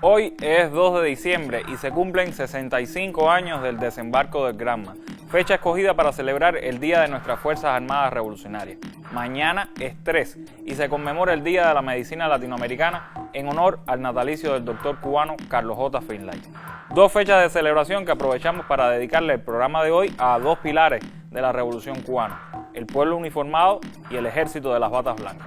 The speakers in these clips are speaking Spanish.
Hoy es 2 de diciembre y se cumplen 65 años del desembarco del Granma, fecha escogida para celebrar el Día de nuestras Fuerzas Armadas Revolucionarias. Mañana es 3 y se conmemora el Día de la Medicina Latinoamericana en honor al natalicio del doctor cubano Carlos J. Finlay. Dos fechas de celebración que aprovechamos para dedicarle el programa de hoy a dos pilares de la Revolución cubana: el pueblo uniformado y el ejército de las batas blancas.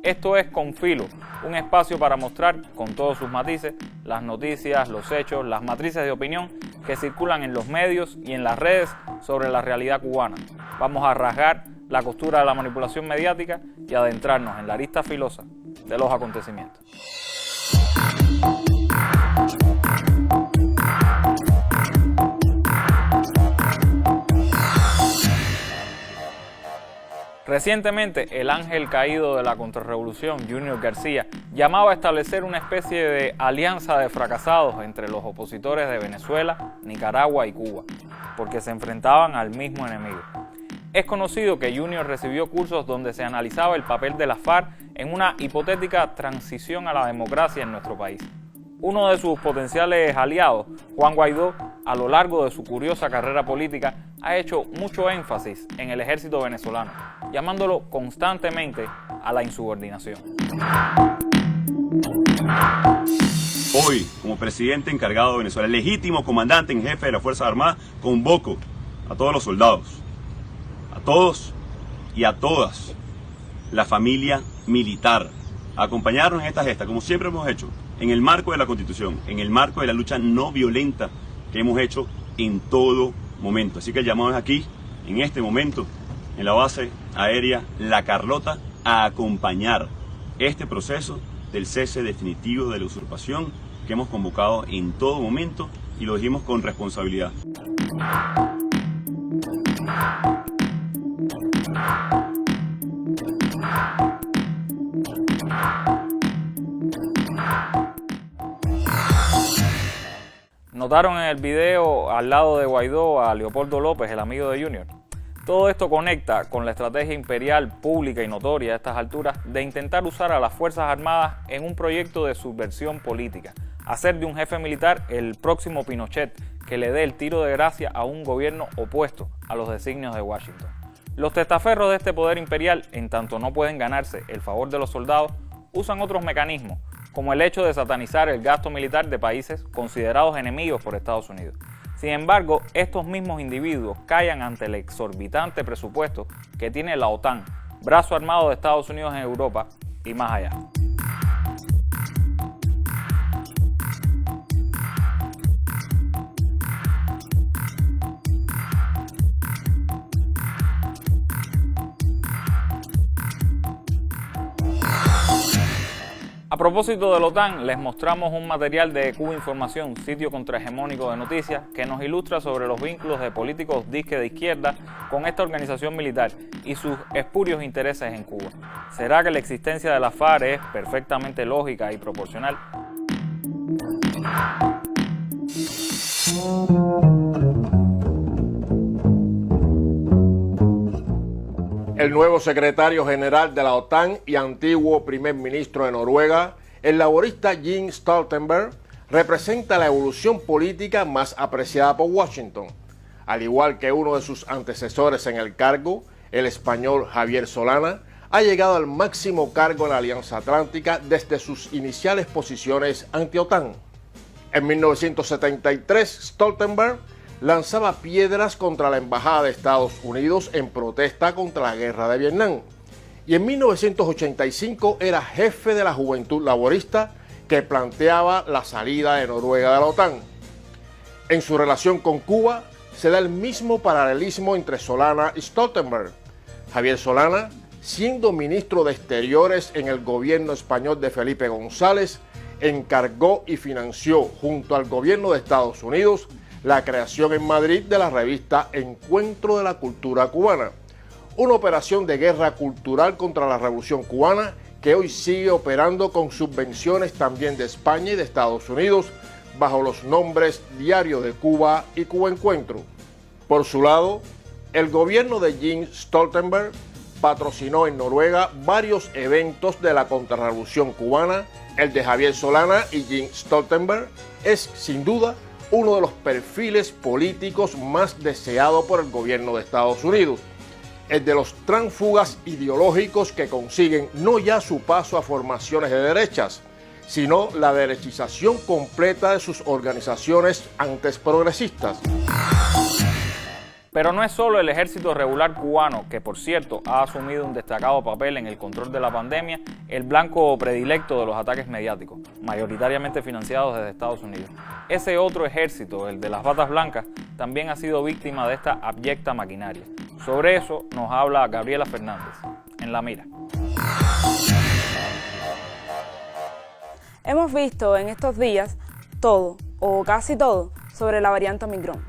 Esto es Con Filo, un espacio para mostrar, con todos sus matices, las noticias, los hechos, las matrices de opinión que circulan en los medios y en las redes sobre la realidad cubana. Vamos a rasgar la costura de la manipulación mediática y adentrarnos en la arista filosa de los acontecimientos. Recientemente, el ángel caído de la contrarrevolución, Junior García, llamaba a establecer una especie de alianza de fracasados entre los opositores de Venezuela, Nicaragua y Cuba, porque se enfrentaban al mismo enemigo. Es conocido que Junior recibió cursos donde se analizaba el papel de la FARC en una hipotética transición a la democracia en nuestro país. Uno de sus potenciales aliados, Juan Guaidó, a lo largo de su curiosa carrera política, ha hecho mucho énfasis en el ejército venezolano, llamándolo constantemente a la insubordinación. Hoy, como presidente encargado de Venezuela, legítimo comandante en jefe de las Fuerzas Armadas, convoco a todos los soldados, a todos y a todas, la familia militar, a acompañarnos en esta gesta, como siempre hemos hecho, en el marco de la Constitución, en el marco de la lucha no violenta que hemos hecho en todo momento. Así que el llamado es aquí, en este momento, en la base aérea La Carlota, a acompañar este proceso del cese definitivo de la usurpación que hemos convocado en todo momento y lo dijimos con responsabilidad. ¿Notaron en el video al lado de Guaidó a Leopoldo López, el amigo de Junior? Todo esto conecta con la estrategia imperial pública y notoria a estas alturas de intentar usar a las Fuerzas Armadas en un proyecto de subversión política, hacer de un jefe militar el próximo Pinochet que le dé el tiro de gracia a un gobierno opuesto a los designios de Washington. Los testaferros de este poder imperial, en tanto no pueden ganarse el favor de los soldados, usan otros mecanismos, como el hecho de satanizar el gasto militar de países considerados enemigos por Estados Unidos. Sin embargo, estos mismos individuos callan ante el exorbitante presupuesto que tiene la OTAN, brazo armado de Estados Unidos en Europa y más allá. A propósito de la OTAN, les mostramos un material de Cuba Información, sitio contrahegemónico de noticias, que nos ilustra sobre los vínculos de políticos disque de izquierda con esta organización militar y sus espurios intereses en Cuba. ¿Será que la existencia de la FARC es perfectamente lógica y proporcional? El nuevo secretario general de la OTAN y antiguo primer ministro de Noruega, el laborista Jens Stoltenberg, representa la evolución política más apreciada por Washington. Al igual que uno de sus antecesores en el cargo, el español Javier Solana, ha llegado al máximo cargo en la Alianza Atlántica desde sus iniciales posiciones anti-OTAN. En 1973, Stoltenberg lanzaba piedras contra la Embajada de Estados Unidos en protesta contra la guerra de Vietnam. Y en 1985 era jefe de la Juventud Laborista que planteaba la salida de Noruega de la OTAN. En su relación con Cuba se da el mismo paralelismo entre Solana y Stoltenberg. Javier Solana, siendo ministro de Exteriores en el gobierno español de Felipe González, encargó y financió junto al gobierno de Estados Unidos la creación en Madrid de la revista Encuentro de la Cultura Cubana, una operación de guerra cultural contra la Revolución Cubana que hoy sigue operando con subvenciones también de España y de Estados Unidos bajo los nombres Diario de Cuba y Cuba Encuentro. Por su lado, el gobierno de Jens Stoltenberg patrocinó en Noruega varios eventos de la contrarrevolución cubana. El de Javier Solana y Jens Stoltenberg es, sin duda, uno de los perfiles políticos más deseados por el gobierno de Estados Unidos. El de los tránsfugas ideológicos que consiguen no ya su paso a formaciones de derechas, sino la derechización completa de sus organizaciones antes progresistas. Pero no es solo el ejército regular cubano, que por cierto ha asumido un destacado papel en el control de la pandemia, el blanco predilecto de los ataques mediáticos, mayoritariamente financiados desde Estados Unidos. Ese otro ejército, el de las batas blancas, también ha sido víctima de esta abyecta maquinaria. Sobre eso nos habla Gabriela Fernández, en La Mira. Hemos visto en estos días todo, o casi todo, sobre la variante Omicron.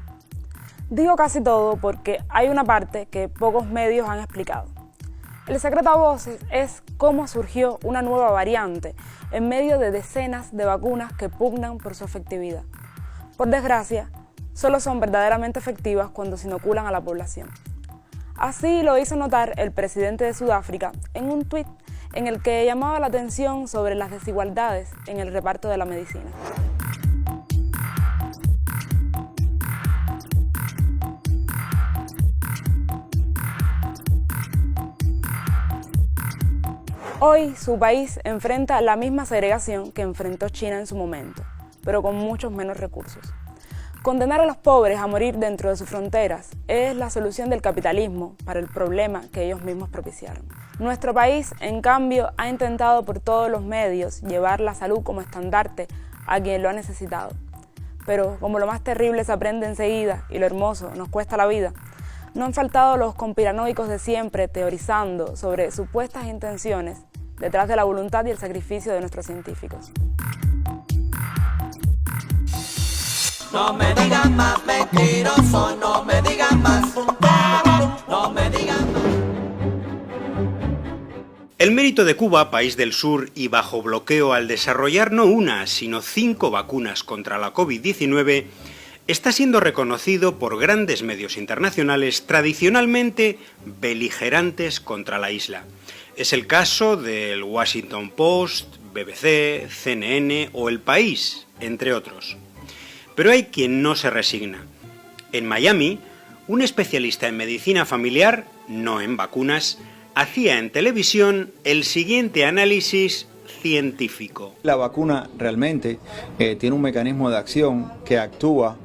Digo casi todo porque hay una parte que pocos medios han explicado. El secreto a voces es cómo surgió una nueva variante en medio de decenas de vacunas que pugnan por su efectividad. Por desgracia, solo son verdaderamente efectivas cuando se inoculan a la población. Así lo hizo notar el presidente de Sudáfrica en un tuit en el que llamaba la atención sobre las desigualdades en el reparto de la medicina. Hoy su país enfrenta la misma segregación que enfrentó China en su momento, pero con muchos menos recursos. Condenar a los pobres a morir dentro de sus fronteras es la solución del capitalismo para el problema que ellos mismos propiciaron. Nuestro país, en cambio, ha intentado por todos los medios llevar la salud como estandarte a quien lo ha necesitado. Pero como lo más terrible se aprende enseguida y lo hermoso nos cuesta la vida, no han faltado los conspiranoicos de siempre teorizando sobre supuestas intenciones detrás de la voluntad y el sacrificio de nuestros científicos. No me digan más mentiroso, no me digan más, no me digan más. El mérito de Cuba, país del sur y bajo bloqueo al desarrollar no una, sino 5 vacunas contra la COVID-19, está siendo reconocido por grandes medios internacionales tradicionalmente beligerantes contra la isla. Es el caso del Washington Post, BBC, CNN o El País, entre otros. Pero hay quien no se resigna. En Miami, un especialista en medicina familiar, no en vacunas, hacía en televisión el siguiente análisis científico. La vacuna realmente tiene un mecanismo de acción que actúa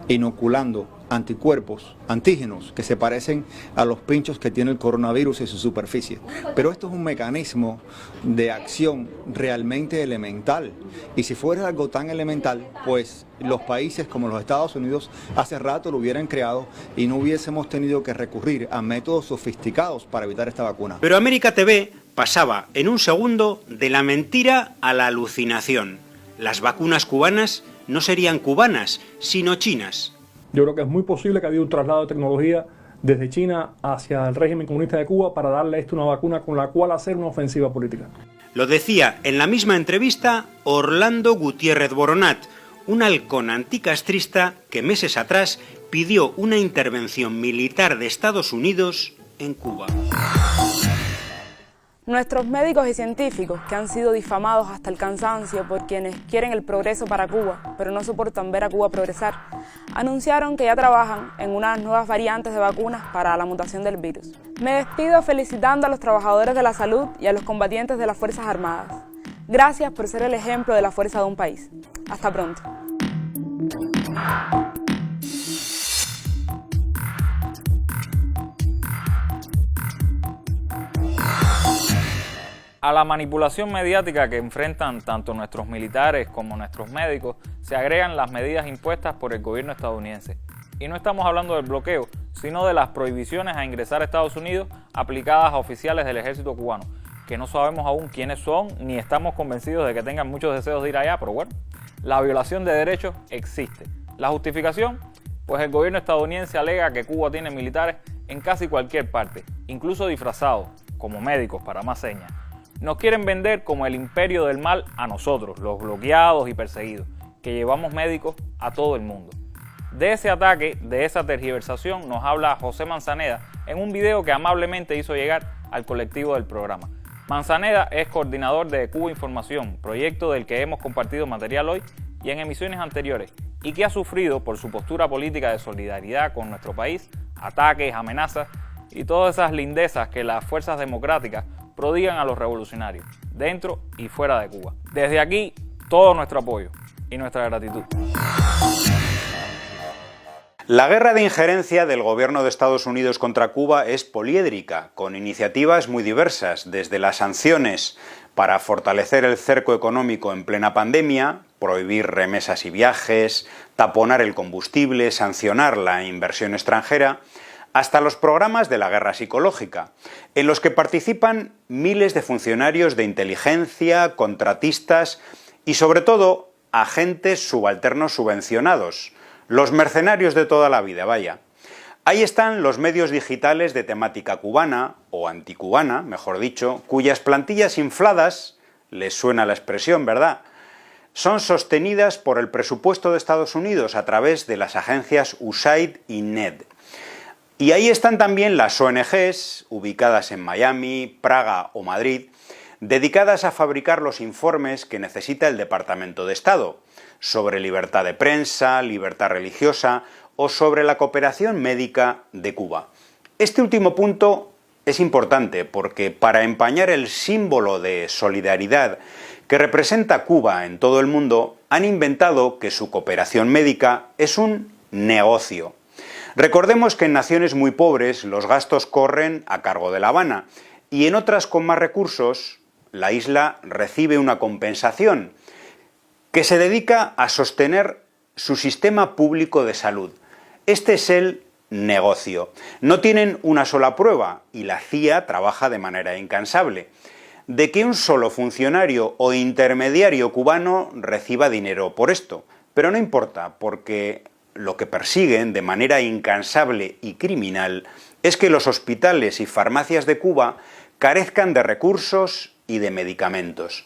inoculando anticuerpos, antígenos, que se parecen a los pinchos que tiene el coronavirus en su superficie. Pero esto es un mecanismo de acción realmente elemental. Y si fuera algo tan elemental, pues los países como los Estados Unidos hace rato lo hubieran creado y no hubiésemos tenido que recurrir a métodos sofisticados para evitar esta vacuna. Pero América TV pasaba en un segundo de la mentira a la alucinación. Las vacunas cubanas no serían cubanas, sino chinas. Yo creo que es muy posible que haya un traslado de tecnología desde China hacia el régimen comunista de Cuba para darle a esto una vacuna con la cual hacer una ofensiva política. Lo decía en la misma entrevista Orlando Gutiérrez Boronat, un halcón anticastrista que meses atrás pidió una intervención militar de Estados Unidos en Cuba. Nuestros médicos y científicos, que han sido difamados hasta el cansancio por quienes quieren el progreso para Cuba, pero no soportan ver a Cuba progresar, anunciaron que ya trabajan en unas nuevas variantes de vacunas para la mutación del virus. Me despido felicitando a los trabajadores de la salud y a los combatientes de las Fuerzas Armadas. Gracias por ser el ejemplo de la fuerza de un país. Hasta pronto. A la manipulación mediática que enfrentan tanto nuestros militares como nuestros médicos se agregan las medidas impuestas por el gobierno estadounidense. Y no estamos hablando del bloqueo, sino de las prohibiciones a ingresar a Estados Unidos aplicadas a oficiales del ejército cubano, que no sabemos aún quiénes son ni estamos convencidos de que tengan muchos deseos de ir allá, pero bueno, la violación de derechos existe. ¿La justificación? Pues el gobierno estadounidense alega que Cuba tiene militares en casi cualquier parte, incluso disfrazados, como médicos para más señas. Nos quieren vender como el imperio del mal a nosotros, los bloqueados y perseguidos, que llevamos médicos a todo el mundo. De ese ataque, de esa tergiversación, nos habla José Manzaneda en un video que amablemente hizo llegar al colectivo del programa. Manzaneda es coordinador de Cuba Información, proyecto del que hemos compartido material hoy y en emisiones anteriores, y que ha sufrido por su postura política de solidaridad con nuestro país, ataques, amenazas y todas esas lindezas que las fuerzas democráticas prodigan a los revolucionarios, dentro y fuera de Cuba. Desde aquí, todo nuestro apoyo y nuestra gratitud. La guerra de injerencia del gobierno de Estados Unidos contra Cuba es poliédrica, con iniciativas muy diversas, desde las sanciones para fortalecer el cerco económico en plena pandemia, prohibir remesas y viajes, taponar el combustible, sancionar la inversión extranjera, hasta los programas de la guerra psicológica, en los que participan miles de funcionarios de inteligencia, contratistas y sobre todo agentes subalternos subvencionados, los mercenarios de toda la vida, vaya. Ahí están los medios digitales de temática cubana, o anticubana, mejor dicho, cuyas plantillas infladas, les suena la expresión, ¿verdad?, son sostenidas por el presupuesto de Estados Unidos a través de las agencias USAID y NED. Y ahí están también las ONGs, ubicadas en Miami, Praga o Madrid, dedicadas a fabricar los informes que necesita el Departamento de Estado, sobre libertad de prensa, libertad religiosa o sobre la cooperación médica de Cuba. Este último punto es importante porque para empañar el símbolo de solidaridad que representa Cuba en todo el mundo, han inventado que su cooperación médica es un negocio. Recordemos que en naciones muy pobres los gastos corren a cargo de La Habana y en otras con más recursos la isla recibe una compensación que se dedica a sostener su sistema público de salud. Este es el negocio. No tienen una sola prueba, y la CIA trabaja de manera incansable, de que un solo funcionario o intermediario cubano reciba dinero por esto. Pero no importa, porque lo que persiguen de manera incansable y criminal es que los hospitales y farmacias de Cuba carezcan de recursos y de medicamentos.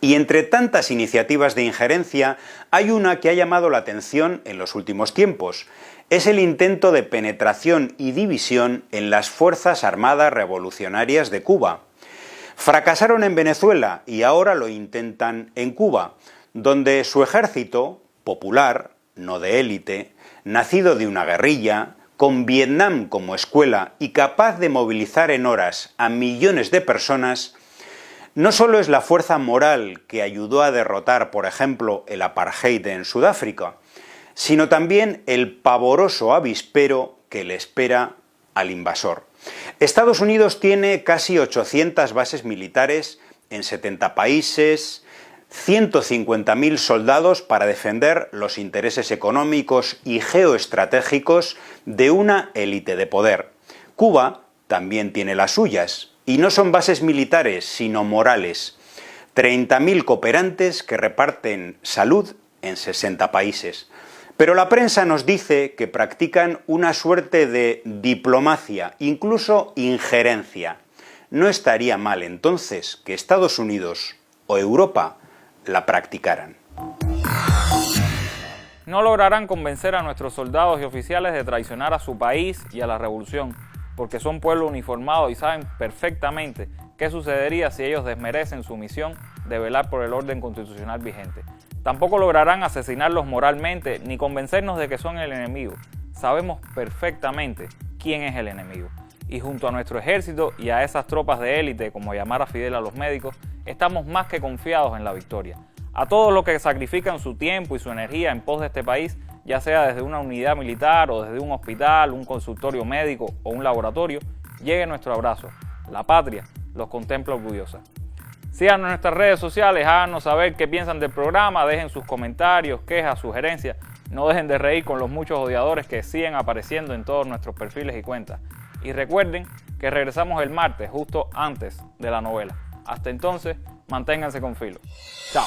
Y entre tantas iniciativas de injerencia, hay una que ha llamado la atención en los últimos tiempos. Es el intento de penetración y división en las Fuerzas Armadas Revolucionarias de Cuba. Fracasaron en Venezuela y ahora lo intentan en Cuba, donde su ejército, popular, no de élite, nacido de una guerrilla, con Vietnam como escuela y capaz de movilizar en horas a millones de personas, no solo es la fuerza moral que ayudó a derrotar, por ejemplo, el apartheid en Sudáfrica, sino también el pavoroso avispero que le espera al invasor. Estados Unidos tiene casi 800 bases militares en 70 países, 150.000 soldados para defender los intereses económicos y geoestratégicos de una élite de poder. Cuba también tiene las suyas. Y no son bases militares, sino morales. 30.000 cooperantes que reparten salud en 60 países. Pero la prensa nos dice que practican una suerte de diplomacia, incluso injerencia. No estaría mal entonces que Estados Unidos o Europa la practicaran. No lograrán convencer a nuestros soldados y oficiales de traicionar a su país y a la revolución, porque son pueblo uniformado y saben perfectamente qué sucedería si ellos desmerecen su misión de velar por el orden constitucional vigente. Tampoco lograrán asesinarlos moralmente ni convencernos de que son el enemigo. Sabemos perfectamente quién es el enemigo. Y junto a nuestro ejército y a esas tropas de élite, como llamar a Fidel a los médicos, estamos más que confiados en la victoria. A todos los que sacrifican su tiempo y su energía en pos de este país, ya sea desde una unidad militar o desde un hospital, un consultorio médico o un laboratorio, llegue nuestro abrazo. La patria los contempla orgullosa. Síganos en nuestras redes sociales, háganos saber qué piensan del programa, dejen sus comentarios, quejas, sugerencias. No dejen de reír con los muchos odiadores que siguen apareciendo en todos nuestros perfiles y cuentas. Y recuerden que regresamos el martes, justo antes de la novela. Hasta entonces, manténganse con filo. Chao.